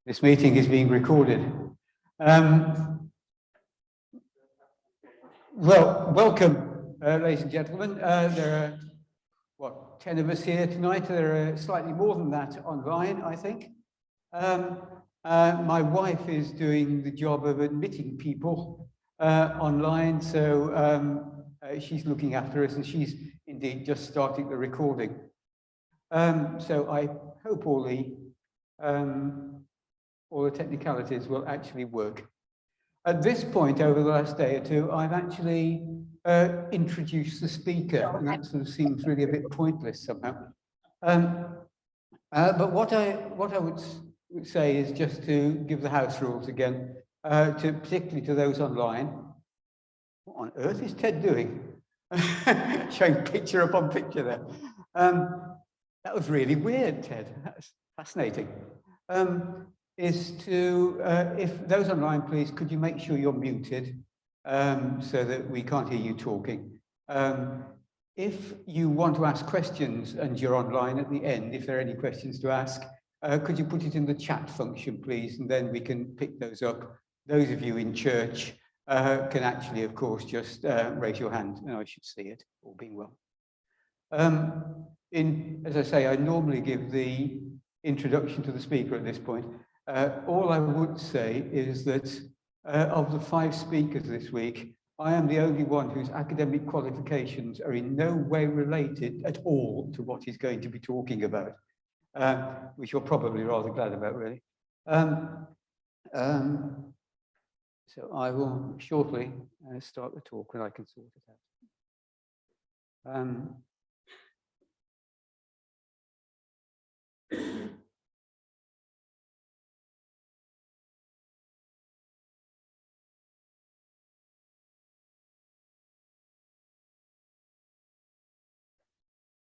This meeting is being recorded. Well, welcome, ladies and gentlemen. There are, 10 of us here tonight. There are slightly more than that online, I think. My wife is doing the job of admitting people online, so she's looking after us, and she's indeed just starting the recording. So I hope all the technicalities will actually work. At this point, over the last day or two, I've actually introduced the speaker, and that sort of seems really a bit pointless somehow. But what I would say is just to give the house rules again, particularly to those online. What on earth is Ted doing? Showing picture upon picture there. That was really weird, Ted. That's fascinating. Is to, if those online, please, could you make sure you're muted so that we can't hear you talking. If you want to ask questions and you're online at the end, if there are any questions to ask, could you put it in the chat function, please, and then we can pick those up. Those of you in church can actually, of course, just raise your hand and I should see it, all being well. As I say, I normally give the introduction to the speaker at this point. All I would say is that of the 5 speakers this week, I am the only one whose academic qualifications are in no way related at all to what he's going to be talking about, which you're probably rather glad about, really. So I will shortly start the talk and I can sort it out.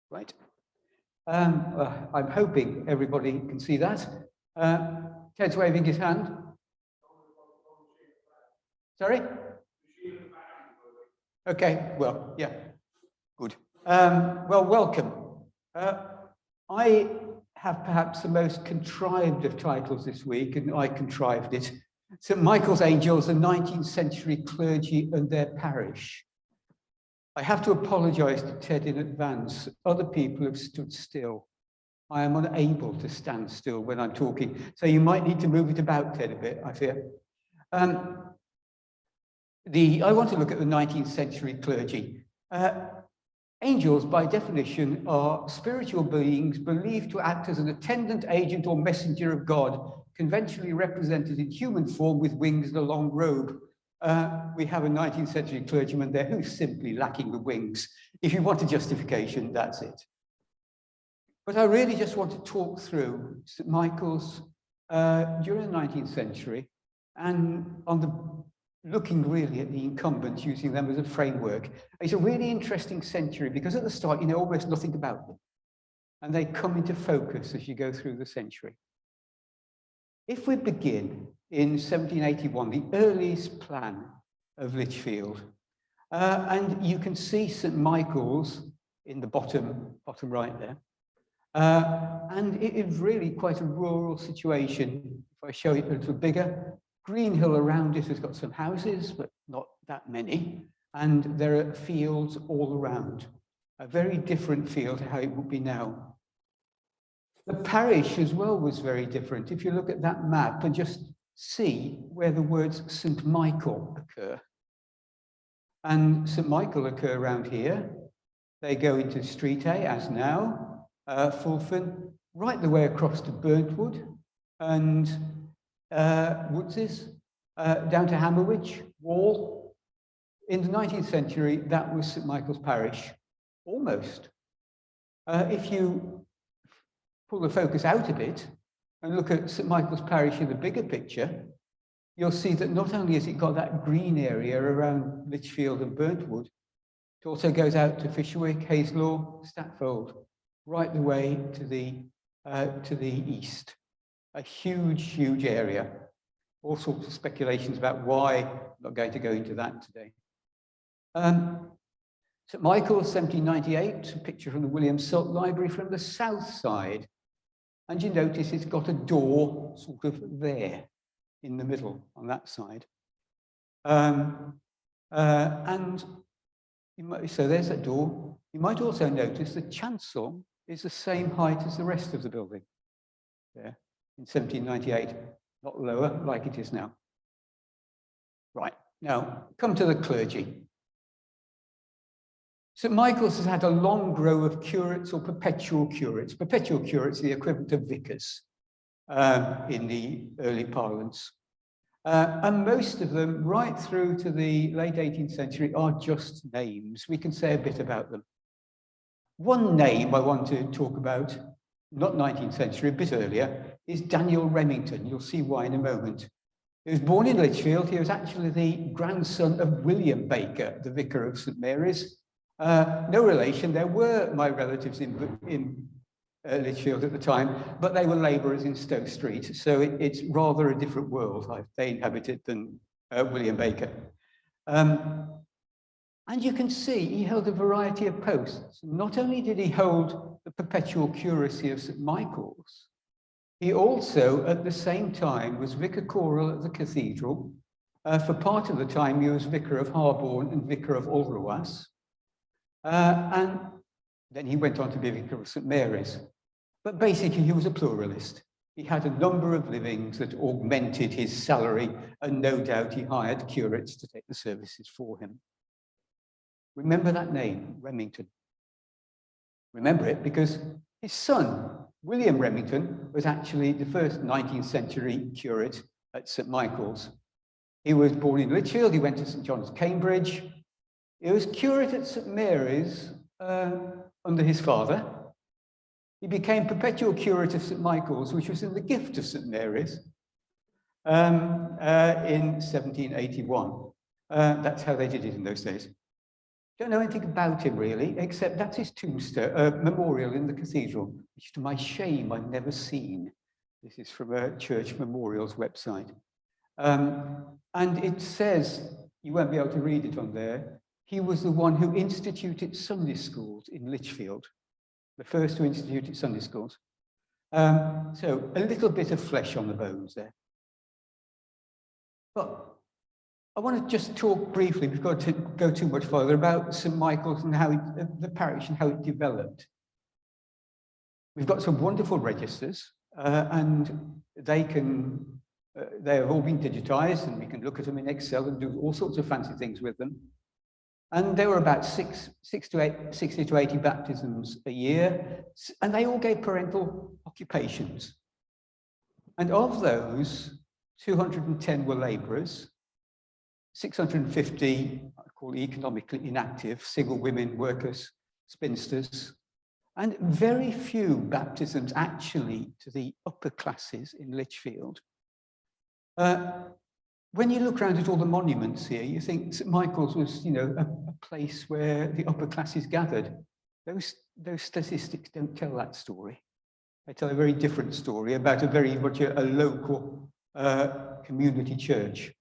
Right. I'm hoping everybody can see that. Ted's waving his hand. Sorry? Okay, well, yeah, good. Well, welcome. I have perhaps the most contrived of titles this week, and I contrived it. St. Michael's Angels, the 19th century clergy and their parish. I have to apologize to Ted in advance. Other people have stood still. I am unable to stand still when I'm talking. So you might need to move it about, Ted, a bit, I fear. I want to look at the 19th century clergy. Angels, by definition, are spiritual beings believed to act as an attendant, agent, or messenger of God, conventionally represented in human form with wings and a long robe. We have a 19th century clergyman there who's simply lacking the wings. If you want a justification, that's it. But I really just want to talk through St. Michael's during the 19th century and looking really at the incumbents, using them as a framework. It's a really interesting century because at the start, you know almost nothing about them. And they come into focus as you go through the century. If we begin in 1781, the earliest plan of Lichfield, and you can see St. Michael's in the bottom right there, and it is really quite a rural situation. If I show it a little bigger, Green Hill around it has got some houses, but not that many, and there are fields all around. A very different feel to how it would be now. The parish as well was very different. If you look at that map and just see where the words St. Michael occur. And St. Michael occur around here. They go into Street A, as now, Fulfin, right the way across to Burntwood and Woodses, down to Hammerwich, Wall. In the 19th century, that was St. Michael's parish, almost. If you pull the focus out a bit and look at St. Michael's parish in the bigger picture, you'll see that not only has it got that green area around Lichfield and Burntwood, it also goes out to Fisherwick, Hazelaw, Statfold, right the way to the east. A huge, huge area. All sorts of speculations about why. I'm not going to go into that today. St. Michael's, 1798, a picture from the William Salt Library from the south side. And you notice it's got a door sort of there in the middle on that side. And so there's that door. You might also notice the chancel is the same height as the rest of the building there in 1798, not lower like it is now. Right, now come to the clergy. St. Michael's has had a long row of curates or perpetual curates. Perpetual curates are the equivalent of vicars in the early parlance. And most of them, right through to the late 18th century, are just names. We can say a bit about them. One name I want to talk about, not 19th century, a bit earlier, is Daniel Remington. You'll see why in a moment. He was born in Lichfield. He was actually the grandson of William Baker, the vicar of St. Mary's. No relation. There were my relatives in Lichfield at the time, but they were labourers in Stowe Street, so it's rather a different world they inhabited than William Baker. And you can see he held a variety of posts. Not only did he hold the perpetual curacy of St. Michael's, he also, at the same time, was vicar choral at the cathedral. For part of the time, he was vicar of Harborne and vicar of Alderwas. And then he went on to be vicar of St. Mary's. But basically, he was a pluralist. He had a number of livings that augmented his salary, and no doubt he hired curates to take the services for him. Remember that name, Remington. Remember it because his son, William Remington, was actually the first 19th century curate at St. Michael's. He was born in Lichfield. He went to St. John's, Cambridge. He was curate at St. Mary's under his father. He became perpetual curate of St. Michael's, which was in the gift of St. Mary's, in 1781. That's how they did it in those days. Don't know anything about him really, except that's his tombstone, memorial in the cathedral, which to my shame I've never seen. This is from a church memorials website. And it says, you won't be able to read it on there, he was the one who instituted Sunday schools in Lichfield, the first to institute Sunday schools. So a little bit of flesh on the bones there. But I want to just talk briefly, before I go too much further, about St. Michael's and how the parish and how it developed. We've got some wonderful registers, and they have all been digitized, and we can look at them in Excel and do all sorts of fancy things with them. And there were about 60 to 80 baptisms a year, and they all gave parental occupations. And of those, 210 were labourers, 650 I call economically inactive, single women, workers, spinsters, and very few baptisms actually to the upper classes in Lichfield. When you look around at all the monuments here, you think St. Michael's was, you know, a place where the upper classes gathered. Those statistics don't tell that story. They tell a very different story about a very much a local community church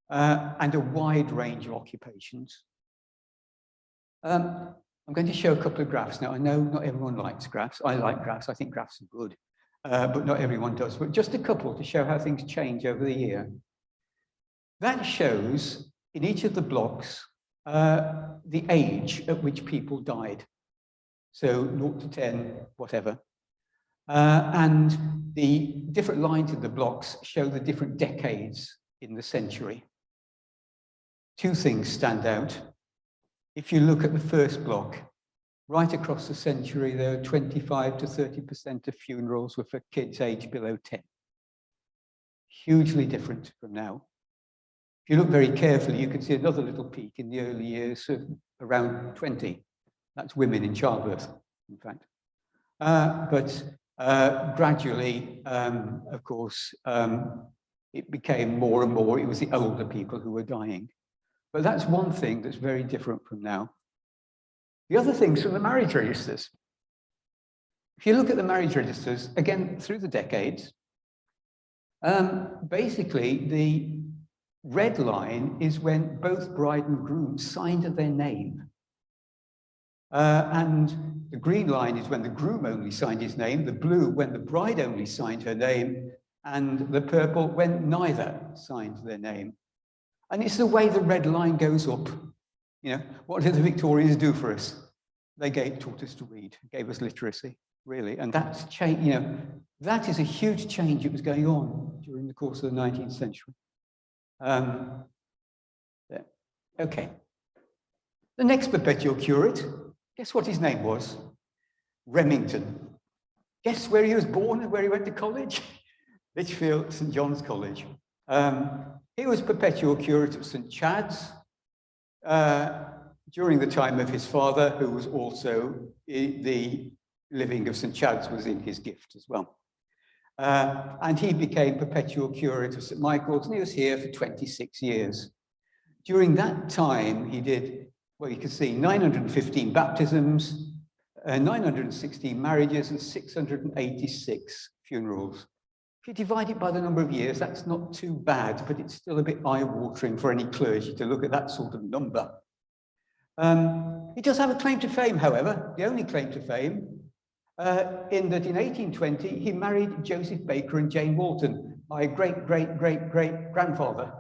and a wide range of occupations. I'm going to show a couple of graphs now. I know not everyone likes graphs. I like graphs. I think graphs are good, but not everyone does. But just a couple to show how things change over the year. That shows in each of the blocks the age at which people died. So 0 to 10, whatever. And the different lines in the blocks show the different decades in the century. Two things stand out. If you look at the first block, right across the century, there are 25 to 30% of funerals were for kids aged below 10. Hugely different from now. If you look very carefully, you can see another little peak in the early years of around 20. That's women in childbirth, in fact. But gradually, of course, it became more and more, it was the older people who were dying. But that's one thing that's very different from now. The other things from the marriage registers. If you look at the marriage registers, again, through the decades, basically the red line is when both bride and groom signed their name. And the green line is when the groom only signed his name, the blue when the bride only signed her name, and the purple when neither signed their name. And it's the way the red line goes up. You know, what did the Victorians do for us? They taught us to read, gave us literacy, really. And that's change, you know, that is a huge change that was going on during the course of the 19th century. Okay. The next perpetual curate, guess what his name was? Remington. Guess where he was born and where he went to college? Lichfield, St. John's College. He was perpetual curate of St. Chad's during the time of his father, who was also the living of St. Chad's was in his gift as well. And he became perpetual curate of St. Michael's, and he was here for 26 years. During that time, he did, well, you can see 915 baptisms, 916 marriages, and 686 funerals. If you divide it by the number of years, that's not too bad, but it's still a bit eye-watering for any clergy to look at that sort of number. He does have a claim to fame, however, the only claim to fame, in that in 1820, he married Joseph Baker and Jane Walton, my great-great-great-great-grandfather.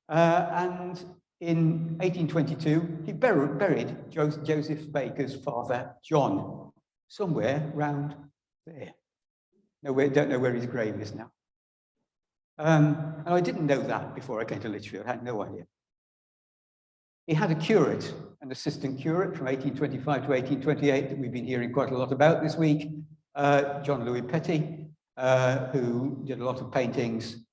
And in 1822, he buried Joseph Baker's father, John, somewhere round there. Don't know where his grave is now. And I didn't know that before I came to Lichfield. I had no idea. He had a curate, an assistant curate from 1825 to 1828 that we've been hearing quite a lot about this week, John Louis Petty, who did a lot of paintings.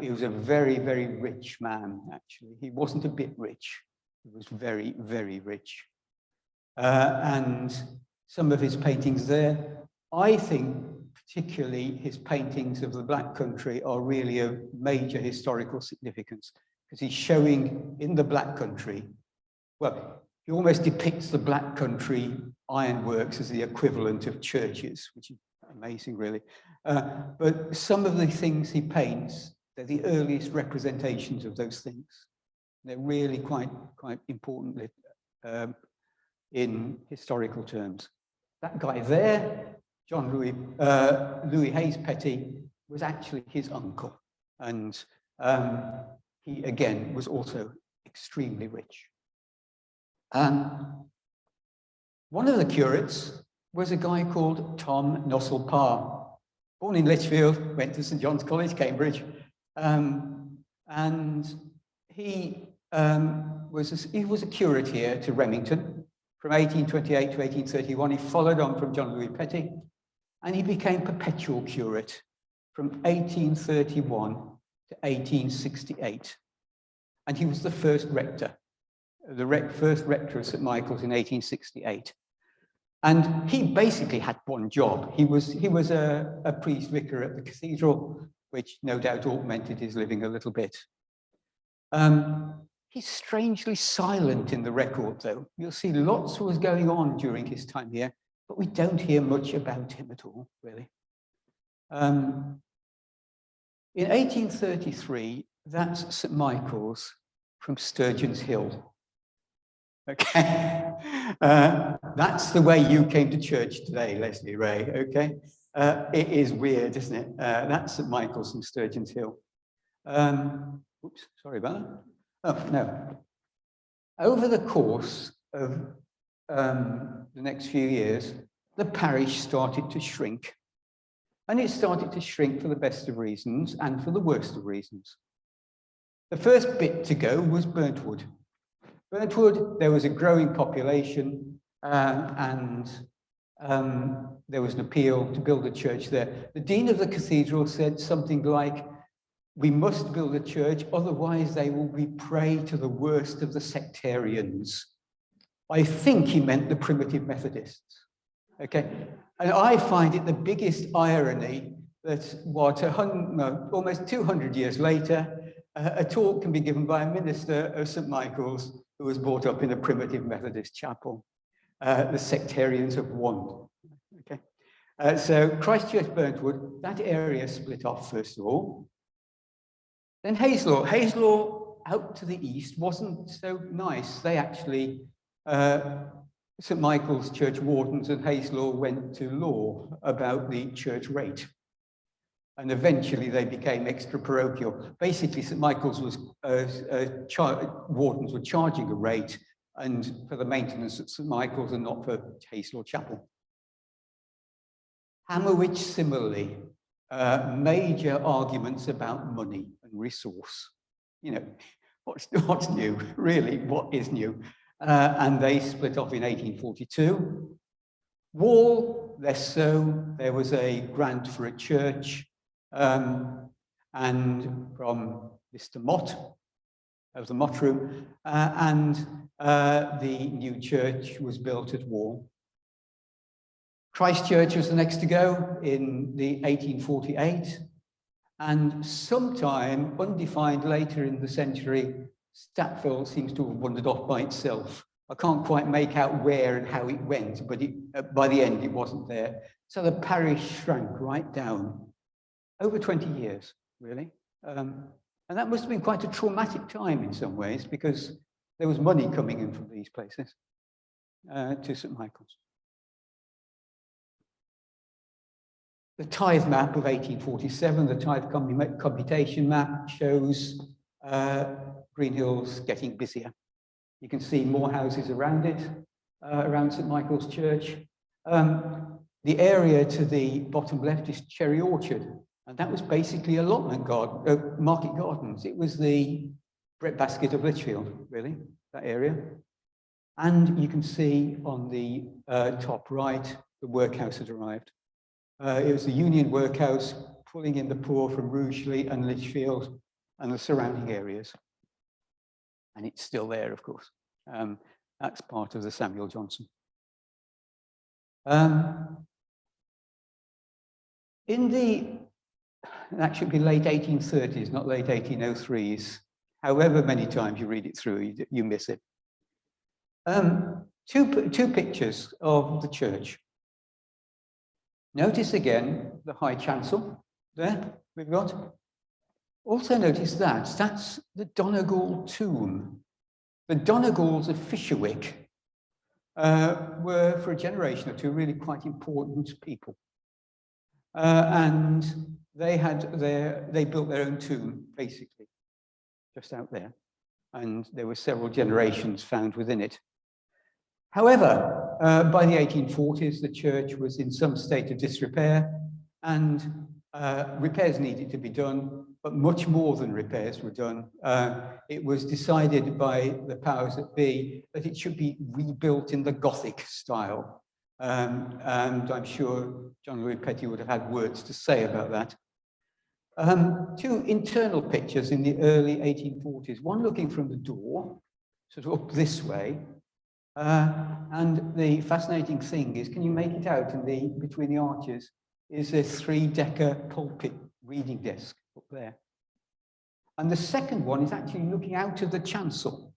He was a very, very rich man, actually. He wasn't a bit rich. He was very, very rich. And some of his paintings there, I think particularly his paintings of the Black Country are really of major historical significance, because he's showing in the Black Country, well, he almost depicts the Black Country ironworks as the equivalent of churches, which is amazing, really. But some of the things he paints, they're the earliest representations of those things. They're really quite important in historical terms. That guy there, John Louis Hayes Petty, was actually his uncle. And he, again, was also extremely rich. One of the curates was a guy called Tom Nossel Parr, born in Lichfield, went to St. John's College, Cambridge. And he was a curate here to Remington from 1828 to 1831. He followed on from John Louis Petty, and he became perpetual curate from 1831 to 1868. And he was the first rector, first rector of St. Michael's in 1868. And he basically had one job. He was a priest vicar at the cathedral, which no doubt augmented his living a little bit. He's strangely silent in the record, though. You'll see lots was going on during his time here, but we don't hear much about him at all, really. In 1833, that's St. Michael's from Sturgeon's Hill. Okay, that's the way you came to church today, Leslie Ray, okay? It is weird, isn't it? That's St. Michael's from Sturgeon's Hill. Oops, sorry about that. Oh, no. Over the course of the next few years, the parish started to shrink. And it started to shrink for the best of reasons and for the worst of reasons. The first bit to go was Burntwood. Burntwood, there was a growing population and there was an appeal to build a church there. The dean of the cathedral said something like, "We must build a church, otherwise they will be prey to the worst of the sectarians." I think he meant the primitive Methodists. Okay, and I find it the biggest irony that almost 200 years later, a talk can be given by a minister of St. Michael's who was brought up in a primitive Methodist chapel. The sectarians have won. Okay, so Christchurch, Burntwood, that area split off first of all. Then Hazelaw. Hazelaw out to the east wasn't so nice. They actually St. Michael's church wardens and Hayes-Law went to law about the church rate. And eventually they became extra-parochial. Basically, St. Michael's was, wardens were charging a rate and for the maintenance at St. Michael's and not for Hayes-Law Chapel. Hammerwich, similarly, major arguments about money and resource. You know, what's new? Really, what is new? And they split off in 1842. Wall, less so. There was a grant for a church, and from Mr. Mott, of the Mott Room, and the new church was built at Wall. Christchurch was the next to go in the 1848, and sometime undefined later in the century, Stapfeld seems to have wandered off by itself. I can't quite make out where and how it went, but by the end it wasn't there. So the parish shrank right down over 20 years, really. And that must have been quite a traumatic time in some ways, because there was money coming in from these places to St. Michael's. The tithe map of 1847, the tithe computation map, shows Green Hills getting busier. You can see more houses around it, around St. Michael's Church. The area to the bottom left is Cherry Orchard, and that was basically allotment garden, market gardens. It was the breadbasket of Lichfield, really, that area. And you can see on the top right, the workhouse had arrived. It was the Union Workhouse pulling in the poor from Rugeley and Lichfield and the surrounding areas. And it's still there, of course. That's part of the Samuel Johnson. In the, that should be late 1830s, not late 1803s. However many times you read it through, you miss it. Two pictures of the church. Notice again the high chancel there we've got. Also notice that's the Donegal tomb. The Donegals of Fisherwick were for a generation or two really quite important people. And they built their own tomb, basically, just out there. And there were several generations found within it. However, by the 1840s, the church was in some state of disrepair, and repairs needed to be done, but much more than repairs were done. It was decided by the powers that be that it should be rebuilt in the Gothic style. And I'm sure John Louis Petty would have had words to say about that. Two internal pictures in the early 1840s, one looking from the door, sort of up this way. And the fascinating thing is, can you make it out in the between the arches, is a 3-decker pulpit reading desk up there. And the second one is actually looking out of the chancel.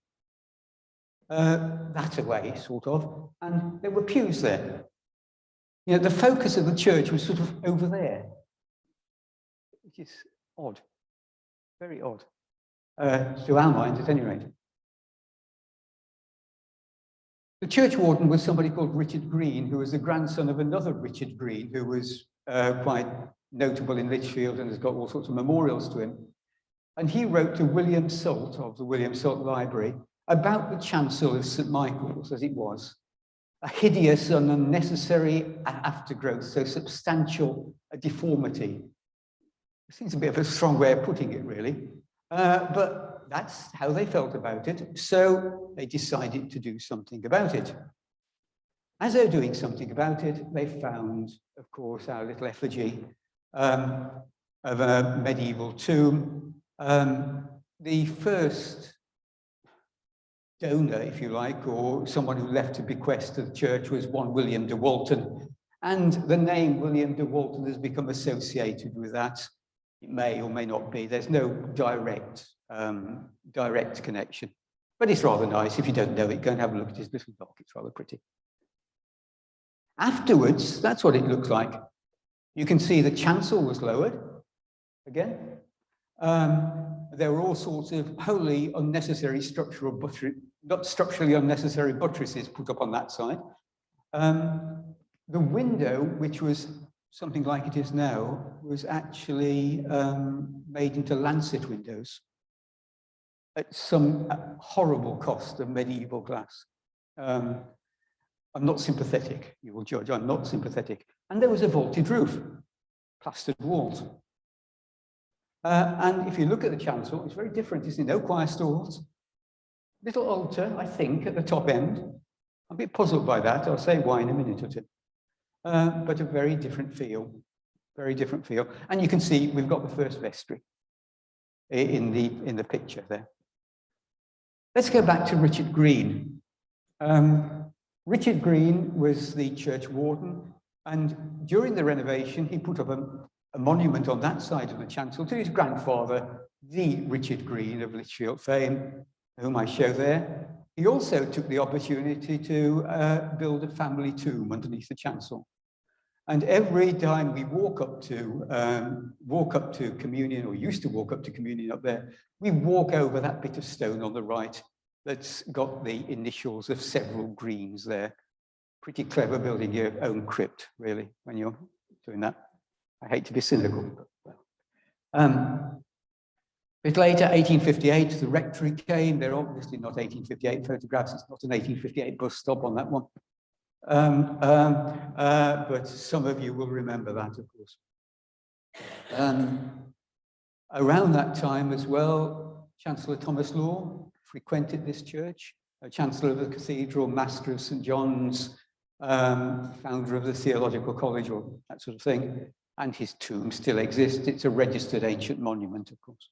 That away, sort of, and there were pews there. You know, the focus of the church was sort of over there, which is odd, very odd, to our minds at any rate. The church warden was somebody called Richard Green, who was the grandson of another Richard Green, who was quite notable in Lichfield and has got all sorts of memorials to him. And he wrote to William Salt of the William Salt Library about the chancel of St. Michael's as it was, a hideous and unnecessary aftergrowth, so substantial a deformity. It seems a bit of a strong way of putting it, really. But that's how they felt about it. So they decided to do something about it. As they're doing something about it, they found, of course, our little effigy of a medieval tomb. The first donor, if you like, or someone who left a bequest to the church was one William de Walton. And the name William de Walton has become associated with that. It may or may not be. There's no direct connection. But it's rather nice. If you don't know it, go and have a look at his little dock. It's rather pretty. Afterwards, that's what it looks like. You can see the chancel was lowered again. There were all sorts of wholly unnecessary structural not structurally unnecessary buttresses put up on that side. The window, which was something like it is now, was actually made into lancet windows at some horrible cost of medieval glass. I'm not sympathetic, you will judge, I'm not sympathetic. And there was a vaulted roof, plastered walls. And if you look at the chancel, it's very different, isn't it? No choir stalls, little altar, I think, at the top end. I'm a bit puzzled by that, I'll say why in a minute or two. But a very different feel, very different feel. And you can see we've got the first vestry in the picture there. Let's go back to Richard Green. Richard Green was the church warden, and during the renovation, he put up a monument on that side of the chancel to his grandfather, the Richard Green of Lichfield fame, whom I show there. He also took the opportunity to build a family tomb underneath the chancel. And every time we walk up to communion, or used to walk up to communion up there, we walk over that bit of stone on the right that's got the initials of several Greens there. Pretty clever building your own crypt, really, when you're doing that. I hate to be cynical, but well. A bit later, 1858, the rectory came. They're obviously not 1858 photographs. It's not an 1858 bus stop on that one. But some of you will remember that, of course. Around that time as well, Chancellor Thomas Law frequented this church, Chancellor of the Cathedral, Master of St. John's, founder of the Theological College, or that sort of thing, and his tomb still exists. It's a registered ancient monument, of course.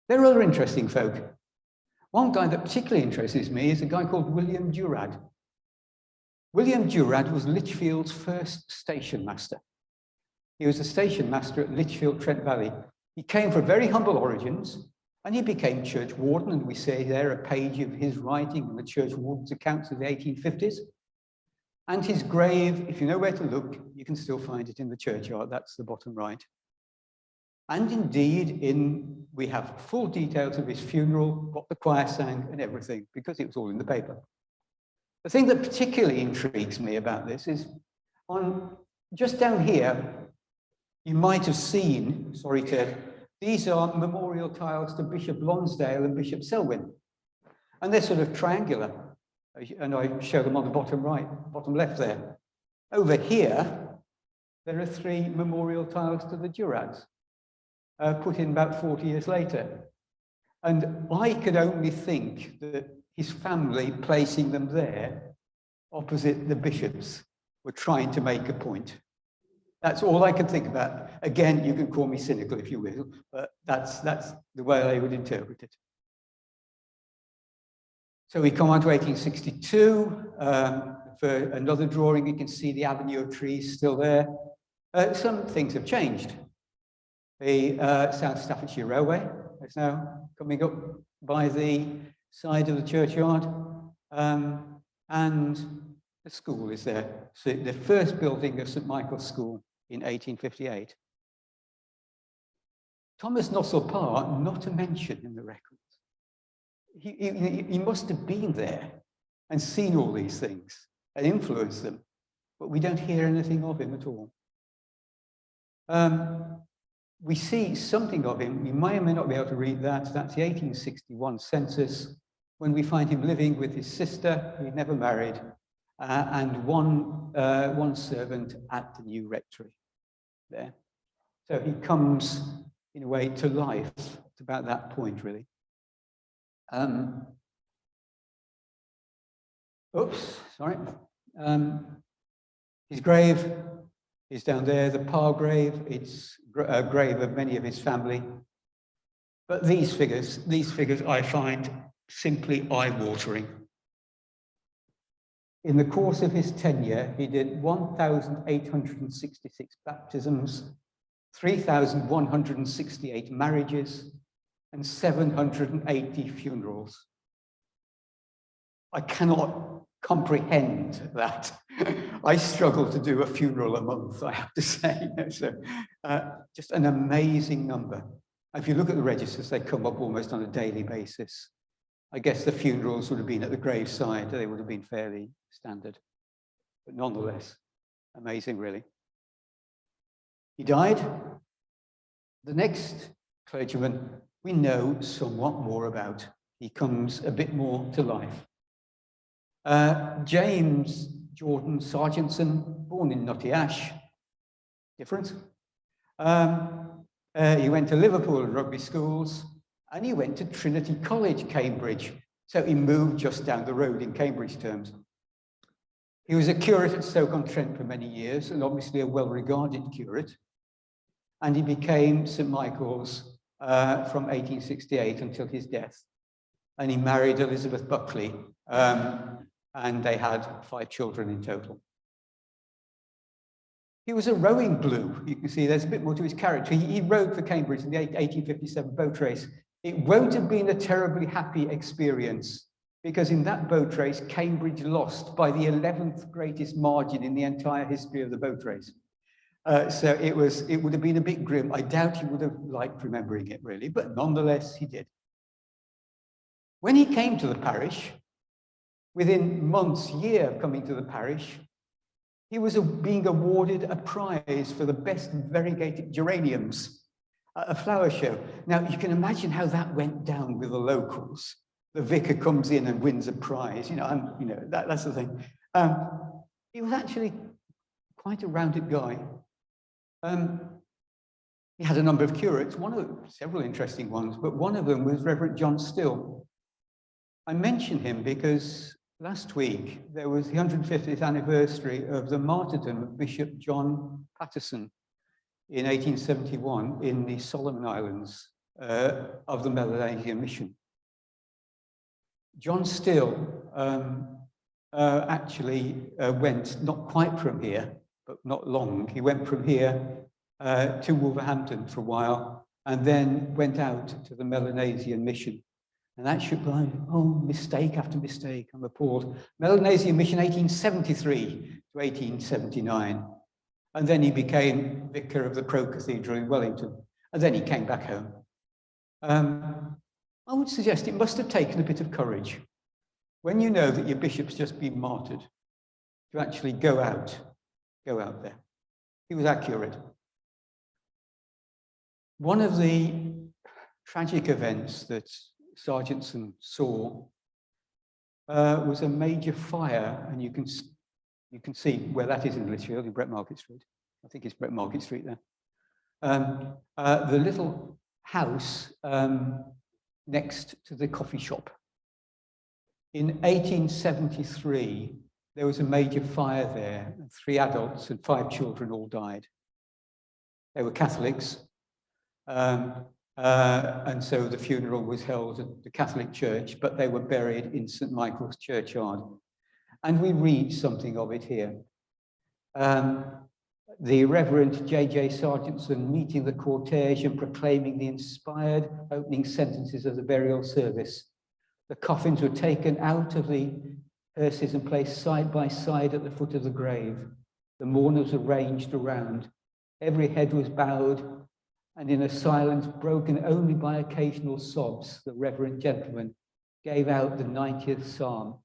There are other interesting folk. One guy that particularly interests me is a guy called William Durad. William Durad was Lichfield's first station master. He was a station master at Lichfield, Trent Valley. He came from very humble origins, and he became church warden, and we say there a page of his writing in the church warden's accounts of the 1850s. And his grave, if you know where to look, you can still find it in the churchyard. That's the bottom right. And indeed, we have full details of his funeral, what the choir sang, and everything, because it was all in the paper. The thing that particularly intrigues me about this is just down here, you might have seen, sorry Ted, these are memorial tiles to Bishop Lonsdale and Bishop Selwyn. And they're sort of triangular. And I show them on the bottom right, bottom left there. Over here, there are 3 memorial tiles to the Durads, put in about 40 years later. And I could only think that his family placing them there opposite the bishops were trying to make a point. That's all I could think about. Again, you can call me cynical if you will, but that's the way I would interpret it. So we come on to 1862. For another drawing, you can see the avenue of trees still there. Some things have changed. The South Staffordshire Railway is now coming up by the side of the churchyard, and the school is there. So the first building of St. Michael's School in 1858. Thomas Nossel Parr, not a mention in the records. He must have been there and seen all these things and influenced them, but we don't hear anything of him at all. We see something of him. We may or may not be able to read that. That's the 1861 census, when we find him living with his sister, who he never married, and one servant at the new rectory there. So he comes, in a way, to life at about that point, really. Oops, sorry. His grave is down there, the Parr grave. It's a grave of many of his family. But these figures I find simply eye-watering. In the course of his tenure, he did 1,866 baptisms, 3,168 marriages, and 780 funerals. I cannot comprehend that. I struggle to do a funeral a month, I have to say. So, just an amazing number. If you look at the registers, they come up almost on a daily basis. I guess the funerals would have been at the graveside. They would have been fairly standard. But nonetheless, amazing, really. He died. The next clergyman we know somewhat more about. He comes a bit more to life. James Jordan Sargentson, born in Notty Ash. Different. He went to Liverpool rugby schools, and he went to Trinity College, Cambridge. So he moved just down the road in Cambridge terms. He was a curate at Stoke-on-Trent for many years, and obviously a well-regarded curate. And he became St. Michael's from 1868 until his death. And he married Elizabeth Buckley, and they had 5 children in total. He was a rowing blue. You can see there's a bit more to his character. He rowed for Cambridge in the 1857 boat race. It won't have been a terribly happy experience, because in that boat race, Cambridge lost by the 11th greatest margin in the entire history of the boat race. So it would have been a bit grim. I doubt he would have liked remembering it, really, but nonetheless, he did. When he came to the parish, within months, year of coming to the parish, he was being awarded a prize for the best variegated geraniums at a flower show. Now, you can imagine how that went down with the locals. The vicar comes in and wins a prize, that's the thing. He was actually quite a rounded guy. He had a number of curates, several interesting ones, but one of them was Reverend John Still. I mention him because last week there was the 150th anniversary of the martyrdom of Bishop John Patterson in 1871 in the Solomon Islands of the Melanesian Mission. John Still actually went not quite from here, but not long. He went from here to Wolverhampton for a while, and then went out to the Melanesian Mission. And that should be, mistake after mistake, I'm appalled. Melanesian Mission 1873 to 1879. And then he became vicar of the Pro Cathedral in Wellington. And then he came back home. I would suggest it must have taken a bit of courage when you know that your bishop's just been martyred to actually go out there. He was accurate. One of the tragic events that Sargentson saw was a major fire, and you can see where that is in Lichfield, in Brett Market Street. I think it's Brett Market Street there. The little house next to the coffee shop. In 1873, there was a major fire there, and 3 adults and 5 children all died. They were Catholics, and so the funeral was held at the Catholic church, but they were buried in St. Michael's churchyard. And we read something of it here. The Reverend J.J. Sargentson meeting the cortege and proclaiming the inspired opening sentences of the burial service. The coffins were taken out of the hearses and placed side by side at the foot of the grave. The mourners were ranged around. Every head was bowed, and in a silence broken only by occasional sobs, the reverend gentleman gave out the 90th Psalm.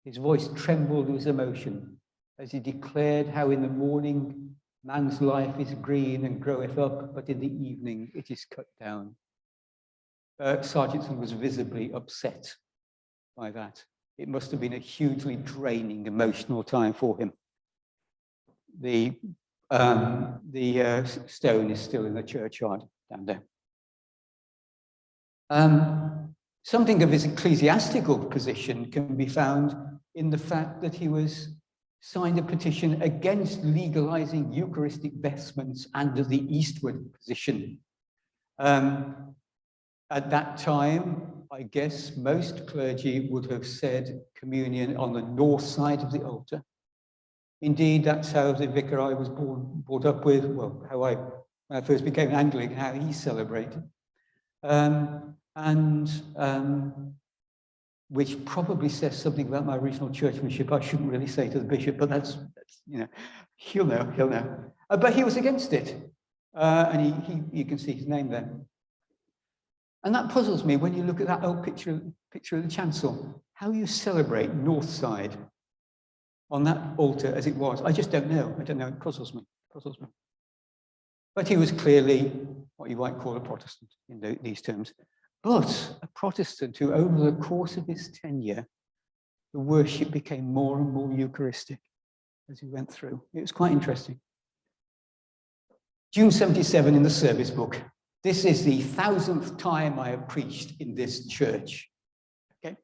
His voice trembled with emotion as he declared how in the morning man's life is green and groweth up, but in the evening it is cut down. Sargentson was visibly upset by that. It must have been a hugely draining emotional time for him. The stone is still in the churchyard down there. Something of his ecclesiastical position can be found in the fact that he signed a petition against legalizing Eucharistic vestments under the eastward position. At that time, I guess most clergy would have said communion on the north side of the altar. Indeed, that's how the vicar I was brought up with, well, when I first became Anglican, how he celebrated. Which probably says something about my original churchmanship. I shouldn't really say to the bishop, but that's he'll know. But he was against it. And you can see his name there. And that puzzles me when you look at that old picture of the chancel, how you celebrate north side on that altar as it was. I just don't know. I don't know. It puzzles me. But he was clearly what you might call a Protestant in these terms. But a Protestant who, over the course of his tenure, the worship became more and more Eucharistic as he went through. It was quite interesting. June 77 in the service book. This is the 1000th time I have preached in this church. Okay,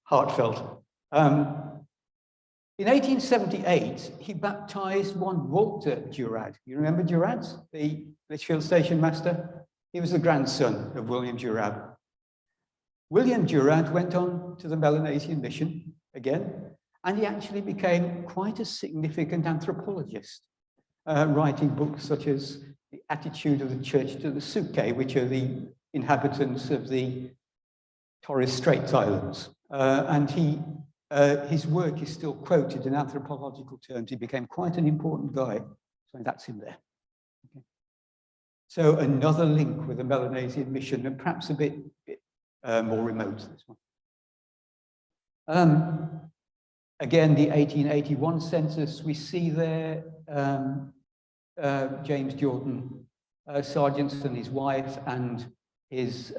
heartfelt. In 1878, he baptized one Walter Durad. You remember Durad, the Litchfield station master? He was the grandson of William Durad. William Durad went on to the Melanesian mission again, and he actually became quite a significant anthropologist, writing books such as The Attitude of the Church to the Suke, which are the inhabitants of the Torres Straits Islands. And his work is still quoted in anthropological terms. He became quite an important guy. So that's him there. Okay. So another link with the Melanesian mission, and perhaps a bit more remote, this one. Again, the 1881 census, we see there James Jordan Sargent, his wife, and his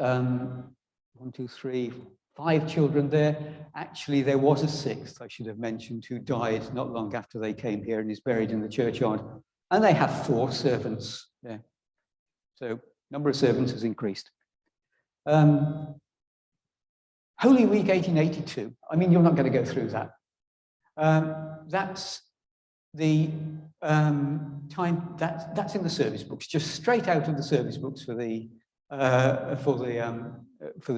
5 children there. Actually, there was a 6th, I should have mentioned, who died not long after they came here and is buried in the churchyard. And they have 4 servants there. So number of servants has increased. Holy Week 1882. I mean, you're not going to go through that. That's the time that's in the service books, just straight out of the service books for the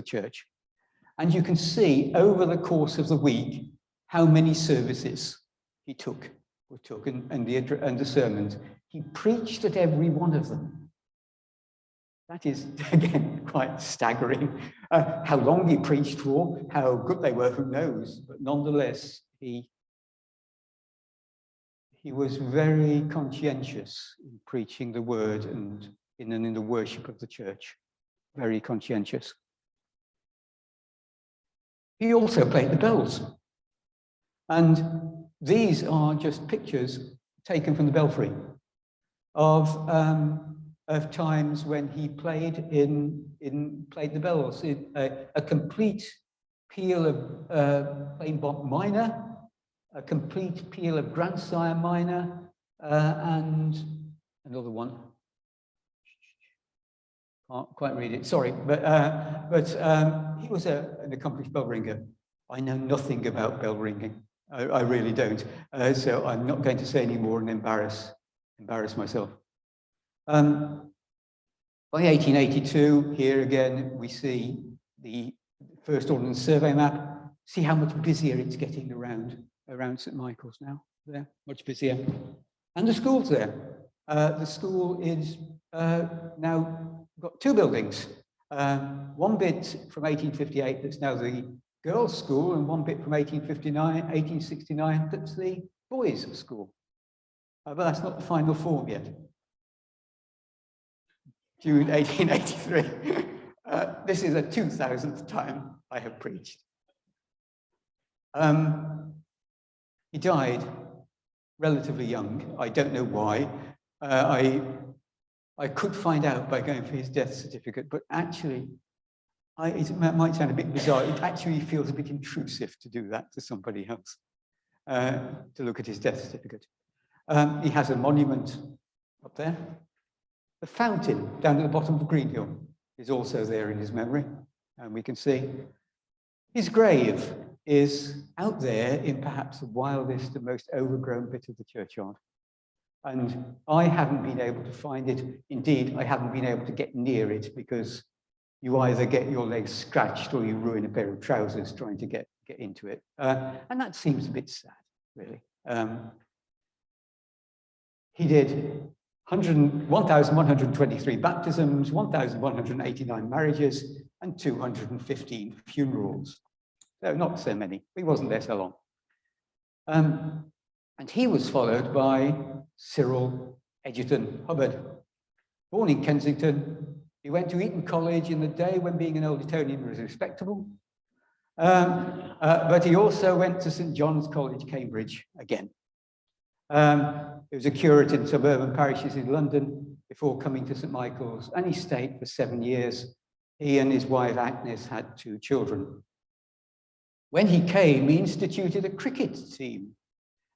church. And you can see over the course of the week how many services he took and the sermons. He preached at every one of them. That is, again, quite staggering. How long he preached for, how good they were, who knows? But nonetheless, he was very conscientious in preaching the word and in the worship of the church. Very conscientious. He also played the bells. And these are just pictures taken from the belfry of times when he played the bells. A complete peal of plain bop minor, a complete peal of grandsire minor, and another one. Can't quite read it, sorry, but he was an accomplished bell ringer. I know nothing about bell ringing. I really don't. So I'm not going to say any more and embarrass myself. By 1882, here again, we see the First Ordnance Survey map. See how much busier it's getting around St. Michael's now. There, much busier. And the school's there. The school is now got 2 buildings. One bit from 1858 that's now the girls' school, and one bit from 1869 that's the boys' school. But that's not the final form yet. June 1883. This is the 2000th time I have preached. He died relatively young. I don't know why. I could find out by going for his death certificate, but actually, it might sound a bit bizarre. It actually feels a bit intrusive to do that to somebody else, to look at his death certificate. He has a monument up there. The fountain down at the bottom of the Green Hill is also there in his memory, and we can see his grave is out there in perhaps the wildest and most overgrown bit of the churchyard. And I haven't been able to find it. Indeed, I haven't been able to get near it because you either get your legs scratched or you ruin a pair of trousers trying to get into it. And that seems a bit sad, really. He did 1,123 baptisms, 1,189 marriages, and 215 funerals. So not so many. He wasn't there so long. And he was followed by Cyril Egerton Hubbard, born in Kensington, He went to Eton College in the day when being an old Etonian was respectable. But he also went to St. John's College, Cambridge, again. He was a curate in suburban parishes in London before coming to St. Michael's, and he stayed for 7 years. He and his wife Agnes had 2 children. When he came, he instituted a cricket team.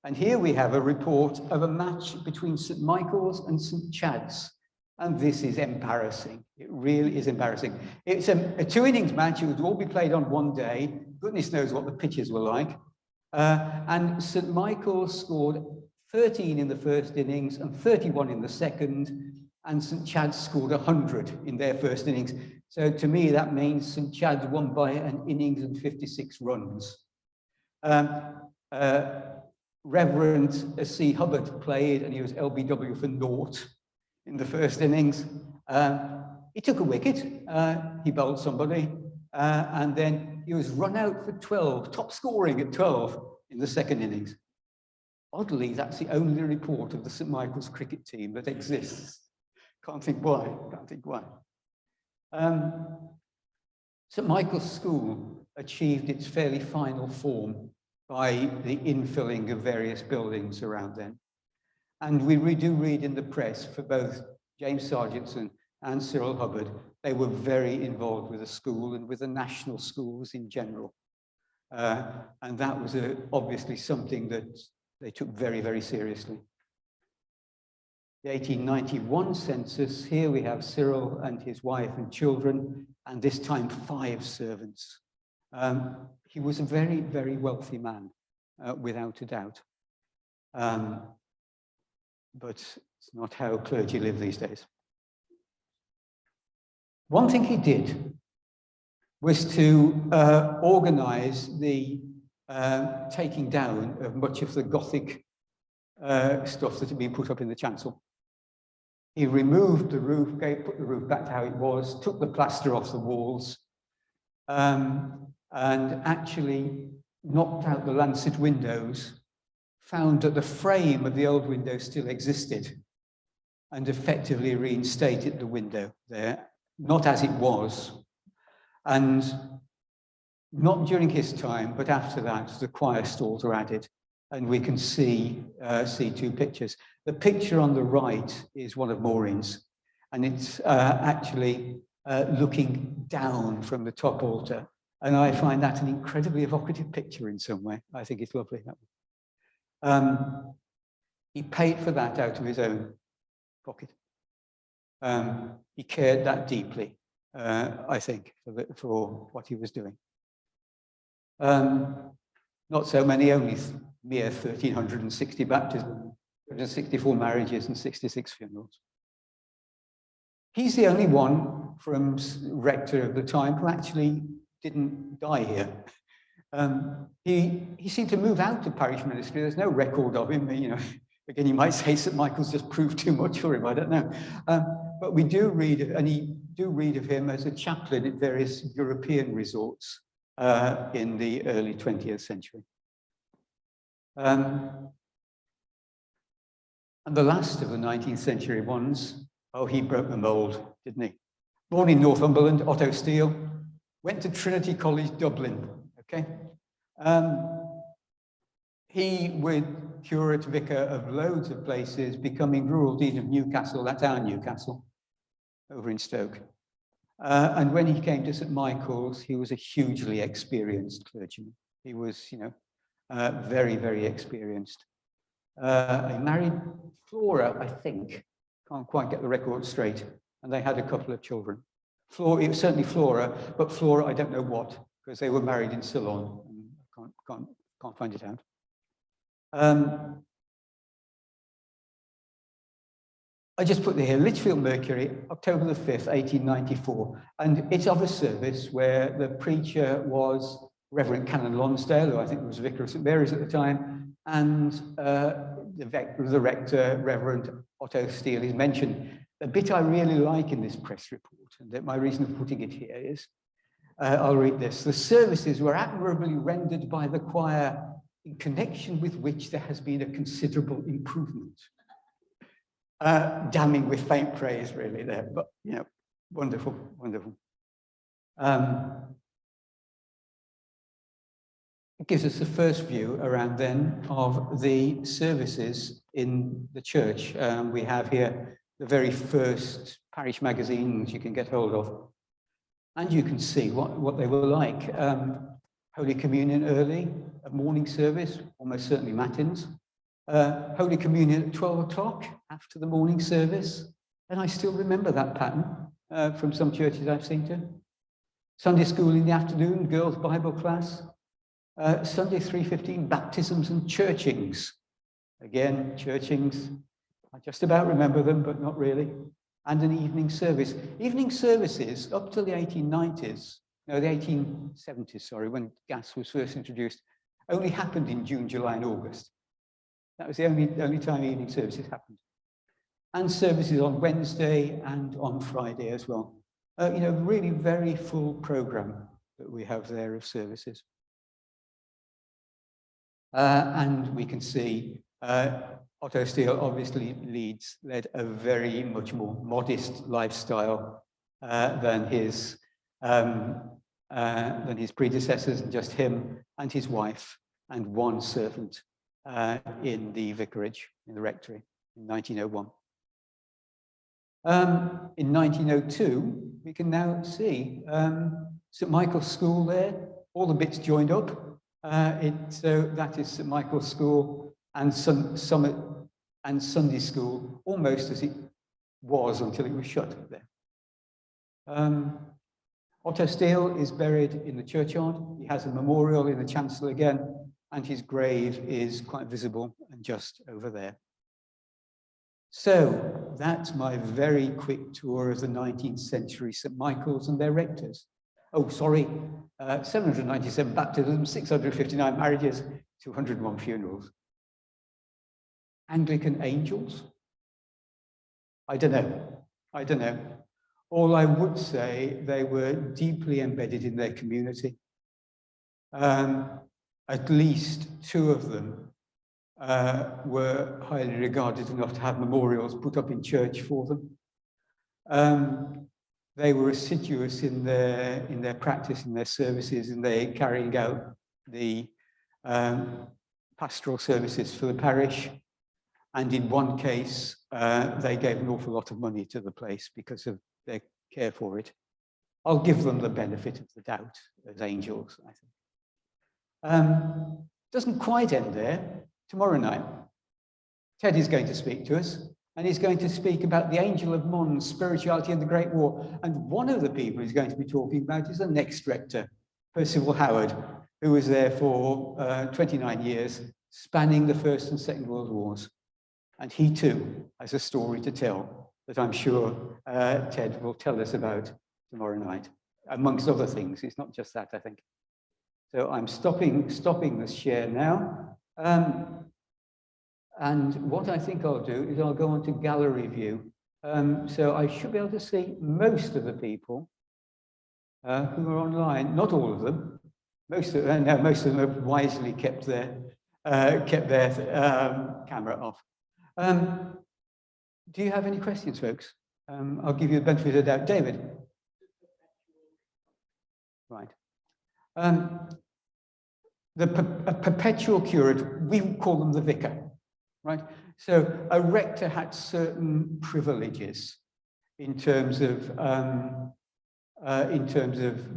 And here we have a report of a match between St. Michael's and St. Chad's. And this is embarrassing. It really is embarrassing. It's a 2-innings match. It would all be played on one day. Goodness knows what the pitches were like. And St. Michael's scored 13 in the first innings and 31 in the second. And St. Chad's scored 100 in their first innings. So to me, that means St. Chad's won by an innings and 56 runs. Reverend C. Hubbard played, and he was LBW for naught in the first innings. He took a wicket, he bowled somebody, and then he was run out for 12, top scoring at 12 in the second innings. Oddly, that's the only report of the St. Michael's cricket team that exists. Can't think why, can't think why. St. Michael's School achieved its fairly final form by the infilling of various buildings around then. And we do read in the press for both James Sargentson and Cyril Hubbard, they were very involved with the school and with the national schools in general. And that was obviously something that they took very, very seriously. The 1891 census, here we have Cyril and his wife and children, and this time 5 servants. He was a very, very wealthy man, without a doubt. But it's not how clergy live these days. One thing he did was to organize the taking down of much of the Gothic stuff that had been put up in the chancel. He removed the roof, put the roof back to how it was, took the plaster off the walls, and actually knocked out the lancet windows, found that the frame of the old window still existed, and effectively reinstated the window there, not as it was. And not during his time, but after that, the choir stalls were added, and we can see 2 pictures. The picture on the right is one of Maureen's, and it's actually looking down from the top altar. And I find that an incredibly evocative picture in some way. I think it's lovely. He paid for that out of his own pocket. He cared that deeply, I think, for what he was doing. Not so many, only mere 1,360 baptisms, 164 marriages and 66 funerals. He's the only one from rector of the time who actually didn't die here. He seemed to move out of parish ministry. There's no record of him. You know, again, you might say St. Michael's just proved too much for him. I don't know. But we do read, and he do read of him as a chaplain at various European resorts in the early 20th century. And the last of the 19th century ones, oh, he broke the mold, didn't he? Born in Northumberland, Otto Steele, went to Trinity College, Dublin, okay? He, with curate vicar of loads of places, becoming rural dean of Newcastle, that's our Newcastle, over in Stoke. And when he came to St. Michael's, he was a hugely experienced clergyman. He was, you know, very, very experienced. He married Flora, I think. Can't quite get the record straight. And they had a couple of children. Flora, it was certainly Flora, but Flora, I don't know what, because they were married in Ceylon. And I can't find it out. I just put here, Lichfield Mercury, October the 5th, 1894. And it's of a service where the preacher was Reverend Canon Lonsdale, who I think was Vicar of St. Mary's at the time, and the rector, Reverend Otto Steele, is mentioned. The bit I really like in this press report, and that my reason for putting it here is, I'll read this. The services were admirably rendered by the choir, in connection with which there has been a considerable improvement. Damning with faint praise, really, there, but, you know, Wonderful, wonderful. It gives us the first view around then of the services in the church. We have here the very first parish magazines you can get hold of. And you can see what they were like. Holy Communion early, a morning service, almost certainly matins. Holy Communion at 12 o'clock after the morning service. And I still remember that pattern from some churches I've seen to. Sunday school in the afternoon, girls' Bible class. Sunday 3:15, baptisms and churchings. Again, churchings, I just about remember them, but not really. And an evening service. Evening services up till the 1890s, no, the 1870s, sorry, when gas was first introduced, only happened in June, July, and August. That was the only time evening services happened. And services on Wednesday and on Friday as well. Really very full program that we have there of services. And we can see Otto Steele obviously led a very much more modest lifestyle than his predecessors, and just him and his wife and one servant in the vicarage, in the rectory, in 1901. In 1902, we can now see St. Michael's School there, all the bits joined up. So that is St. Michael's School and Summit and Sunday School, almost as it was until it was shut there. Otto Steele is buried in the churchyard. He has a memorial in the chancel again, and his grave is quite visible and just over there. So that's my very quick tour of the 19th century St. Michael's and their rectors. Oh, sorry, 797 baptisms, 659 marriages, 201 funerals. Anglican angels? I don't know. All I would say, they were deeply embedded in their community. At least two of them were highly regarded enough to have memorials put up in church for them. They were assiduous in their practice, in their services, and they carrying out the pastoral services for the parish. And in one case, they gave an awful lot of money to the place because of their care for it. I'll give them the benefit of the doubt as angels, I think. Doesn't quite end there. Tomorrow night, Ted is going to speak to us, and he's going to speak about the Angel of Mons, spirituality and the Great War. And one of the people he's going to be talking about is the next rector, Percival Howard, who was there for 29 years, spanning the First and Second World Wars. And he too has a story to tell that I'm sure Ted will tell us about tomorrow night, amongst other things. It's not just that, I think. So I'm stopping the share now. And what I think I'll do is I'll go on to gallery view. So I should be able to see most of the people who are online. Not all of them. Most of them have wisely kept their camera off. Do you have any questions, folks? I'll give you the benefit of the doubt. David? Right. A perpetual curate, we call them the vicar, right? So a rector had certain privileges in terms of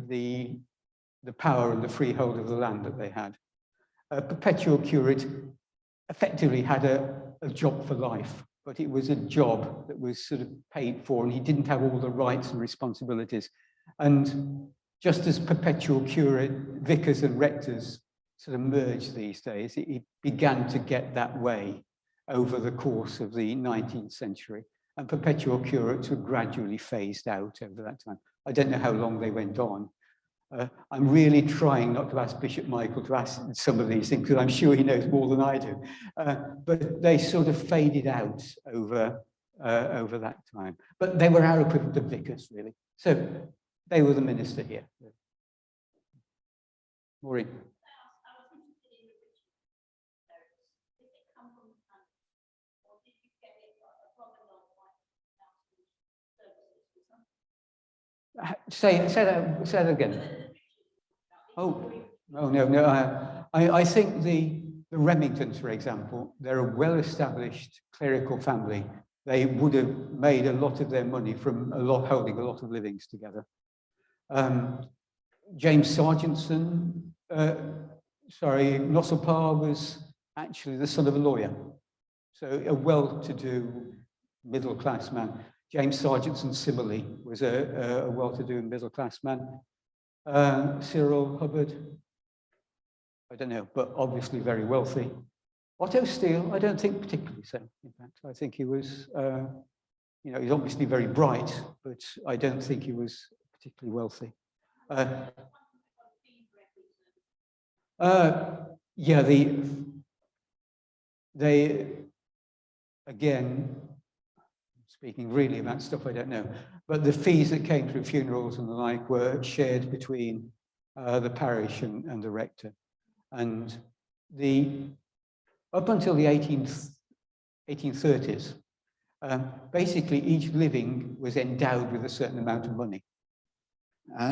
the power and the freehold of the land that they had. A perpetual curate effectively had a job for life, but it was a job that was sort of paid for, and he didn't have all the rights and responsibilities. And just as perpetual curate, vicars and rectors sort of merged these days, it began to get that way over the course of the 19th century. And perpetual curates were gradually phased out over that time. I don't know how long they went on. I'm really trying not to ask Bishop Michael to ask some of these things, because I'm sure he knows more than I do. But they sort of faded out over that time. But they were our equivalent of vicars, really. So they were the minister here. Maureen. Say that again. Oh, no. I think the Remingtons, for example, they're a well-established clerical family. They would have made a lot of their money from holding a lot of livings together. James Sargentson, Nosselpar was actually the son of a lawyer. So a well-to-do middle-class man. James Sargentson similarly was a well-to-do middle-class man. Cyril Hubbard, I don't know, but obviously very wealthy. Otto Steele, I don't think particularly so, in fact. I think he was, he's obviously very bright, but I don't think he was particularly wealthy. Yeah, they again, speaking really about stuff I don't know, but the fees that came through funerals and the like were shared between the parish and the rector. And up until the 1830s, basically each living was endowed with a certain amount of money.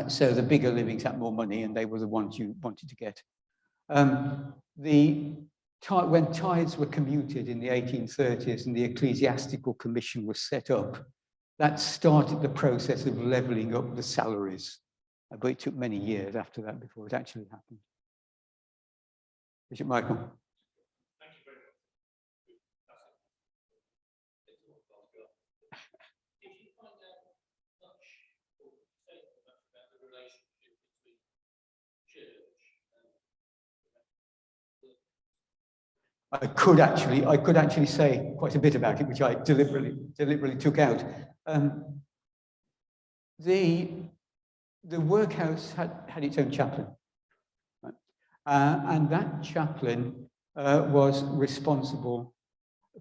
So the bigger livings had more money and they were the ones you wanted to get. When tithes were commuted in the 1830s and the ecclesiastical commission was set up, that started the process of levelling up the salaries. But it took many years after that before it actually happened. Bishop Michael. Thank you very much. Did you find out much or say much about the relationship between church and I could actually say quite a bit about it, which I deliberately took out. The workhouse had its own chaplain, right? And that chaplain was responsible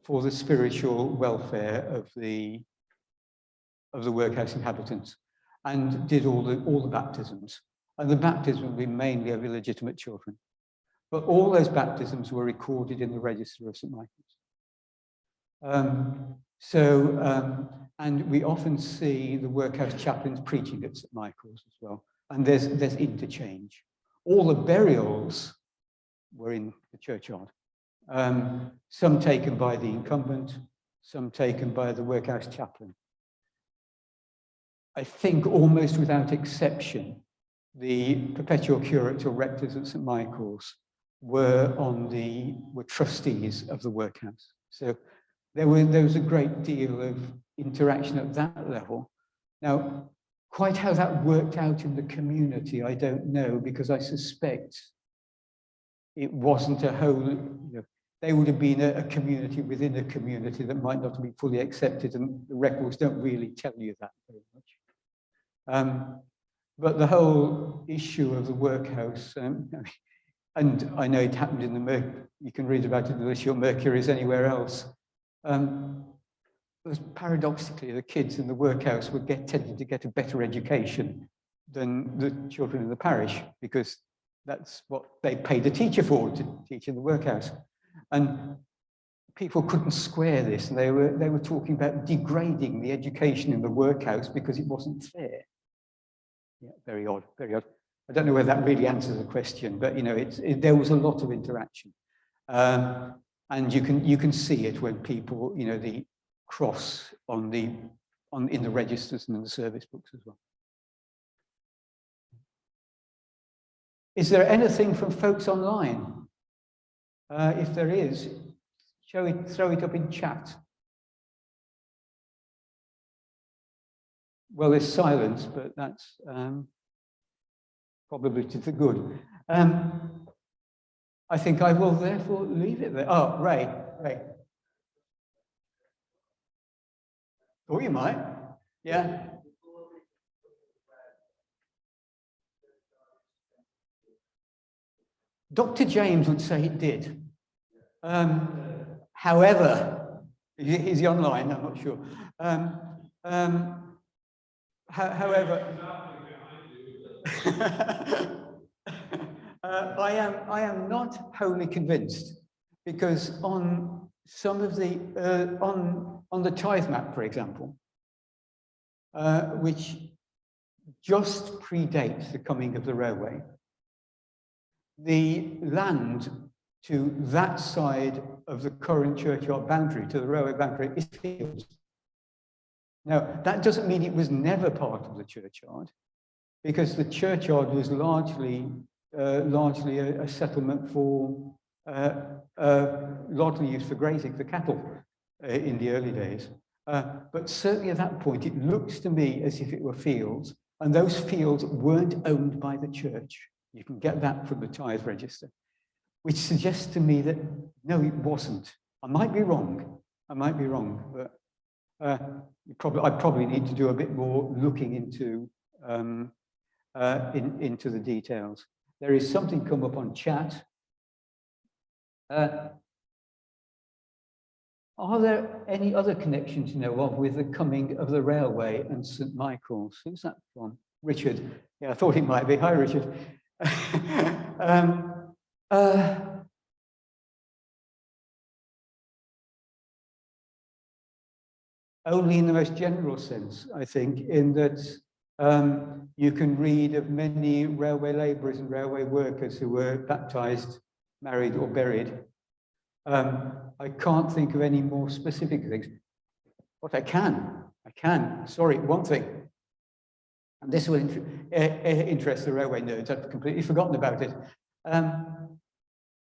for the spiritual welfare of the workhouse inhabitants, and did all the baptisms. And the baptisms would be mainly of illegitimate children. But all those baptisms were recorded in the register of St. Michael's. And we often see the workhouse chaplains preaching at St. Michael's as well. And there's interchange. All the burials were in the churchyard. Some taken by the incumbent, some taken by the workhouse chaplain. I think almost without exception, the perpetual curates or rectors at St. Michael's were trustees of the workhouse. So there was a great deal of interaction at that level. Now, quite how that worked out in the community, I don't know, because I suspect it wasn't a whole, they would have been a community within a community that might not be fully accepted, and the records don't really tell you that very much. But the whole issue of the workhouse, and I know it happened in the you can read about it in the issue of Mercury's anywhere else. Paradoxically, the kids in the workhouse would tended to get a better education than the children in the parish, because that's what they paid a teacher for, to teach in the workhouse. And people couldn't square this, and they were talking about degrading the education in the workhouse because it wasn't fair. Yeah, very odd, very odd. I don't know whether that really answers the question, but there was a lot of interaction, and you can see it when people, the cross in the registers and in the service books as well. Is there anything from folks online? If there is, throw it up in chat. Well, there's silence, but that's probably to the good. I think I will therefore leave it there. Oh, Ray. Oh, you might. Yeah. Dr. James would say it did. However, is he online? I'm not sure. However, I am not wholly convinced, because on some of the on the tithe map, for example, which just predates the coming of the railway. The land to that side of the current churchyard boundary, to the railway boundary, is fields. Now, that doesn't mean it was never part of the churchyard, because the churchyard was largely a settlement for, largely used for grazing, for cattle in the early days. But certainly at that point, it looks to me as if it were fields, and those fields weren't owned by the church. You can get that from the tithe register, which suggests to me that, no, it wasn't. I might be wrong, but I probably need to do a bit more looking into the details. There is something come up on chat. Are there any other connections you know of with the coming of the railway and St. Michael's? Who's that from? Richard. Yeah, I thought it might be. Hi, Richard. Only in the most general sense, I think, in that you can read of many railway labourers and railway workers who were baptised, married, or buried. I can't think of any more specific things. But I can. Sorry, one thing. And this will interest the railway nerds. I've completely forgotten about it.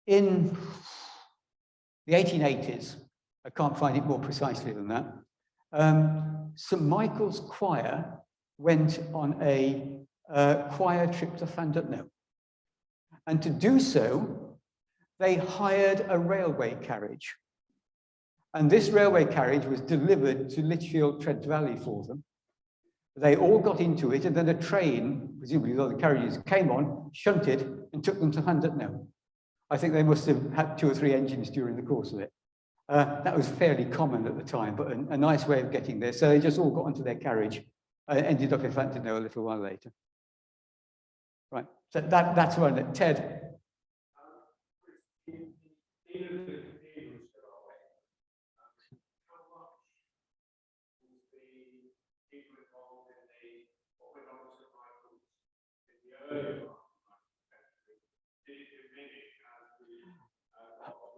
In the 1880s, I can't find it more precisely than that, St. Michael's Choir went on a choir trip to Llandudno. And to do so, they hired a railway carriage. And this railway carriage was delivered to Lichfield Trent Valley for them. They all got into it, and then a train, presumably the other carriages, came on, shunted, and took them to Llandudno. I think they must have had 2 or 3 engines during the course of it. That was fairly common at the time, but a nice way of getting there. So they just all got onto their carriage and ended up in Llandudno a little while later. Right, so that's one. Ted.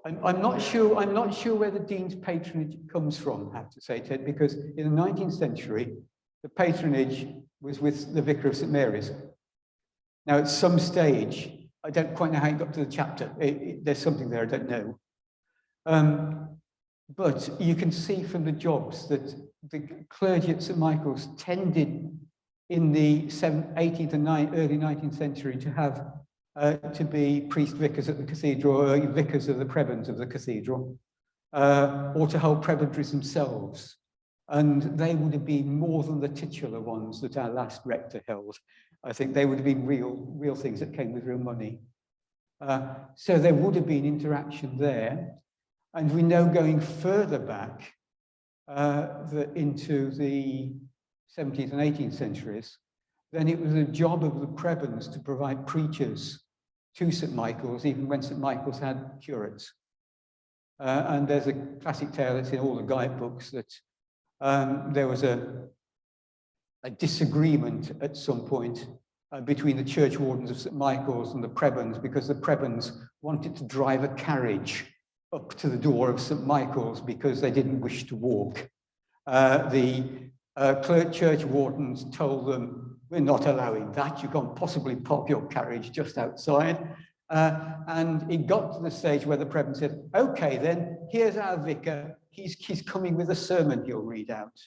I'm not sure where the Dean's patronage comes from, I have to say, Ted, because in the 19th century, the patronage was with the Vicar of St. Mary's. Now, at some stage, I don't quite know how it got to the chapter. There's something there I don't know. But you can see from the jobs that the clergy at St. Michael's tended in the 18th and early 19th century to have to be priest vicars at the cathedral, or vicars of the prebends of the cathedral, or to hold prebendaries themselves. And they would have been more than the titular ones that our last rector held. I think they would have been real things that came with real money. So there would have been interaction there. And we know going further back into the 17th and 18th centuries, then it was a job of the prebends to provide preachers to St. Michael's, even when St. Michael's had curates. And there's a classic tale that's in all the guidebooks that there was a disagreement at some point between the church wardens of St. Michael's and the prebends, because the prebends wanted to drive a carriage up to the door of St. Michael's because they didn't wish to walk. The church wardens told them, we're not allowing that. You can't possibly park your carriage just outside. And it got to the stage where the prebend said, okay, then here's our vicar. He's coming with a sermon he'll read out.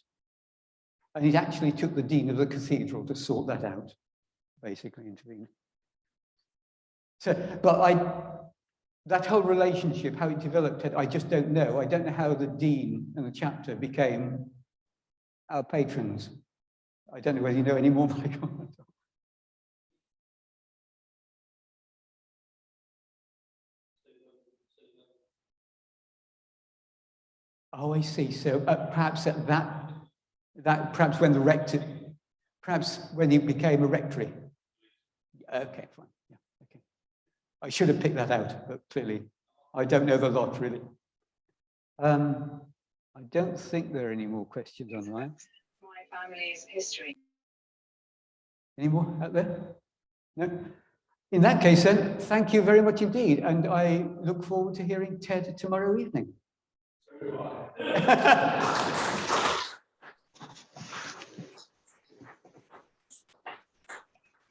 And it actually took the dean of the cathedral to sort that out, basically intervene. So, but that whole relationship, how it developed, I just don't know. I don't know how the dean and the chapter became our patrons. I don't know whether you know any more, Michael. Oh, I see. So perhaps at perhaps when the rector, perhaps when he became a rectory. Okay, fine. Yeah, okay. I should have picked that out, but clearly I don't know the lot really. I don't think there are any more questions online. My family's history. Any more out there? No? In that case, then, thank you very much indeed. And I look forward to hearing Ted tomorrow evening. So do I.